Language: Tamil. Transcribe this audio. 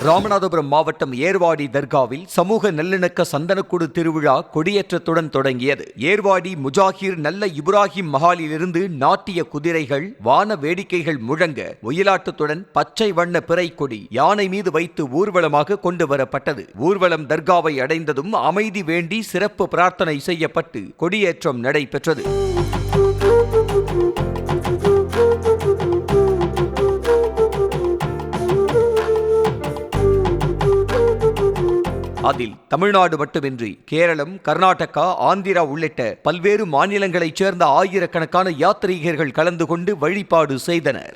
ராமநாதபுரம் மாவட்டம் ஏர்வாடி தர்காவில் சமூக நல்லிணக்க சந்தனக்கூடு திருவிழா கொடியேற்றத்துடன் தொடங்கியது. ஏர்வாடி முஜாஹிர் நல்ல இப்ராஹிம் மஹாலிலிருந்து நாட்டிய குதிரைகள், வான வேடிக்கைகள் முழங்க, ஒயிலாட்டத்துடன் பச்சை வண்ண பிறை கொடி யானை மீது வைத்து ஊர்வலமாக கொண்டு வரப்பட்டது. ஊர்வலம் தர்காவை அடைந்ததும் அமைதி வேண்டி சிறப்பு பிரார்த்தனை செய்யப்பட்டு கொடியேற்றம் நடைபெற்றது. அதில் தமிழ்நாடு மட்டுமின்றி கேரளம், கர்நாடகா, ஆந்திரா உள்ளிட்ட பல்வேறு மாநிலங்களைச் சேர்ந்த ஆயிரக்கணக்கான யாத்ரீகர்கள் கலந்து கொண்டு வழிபாடு செய்தனர்.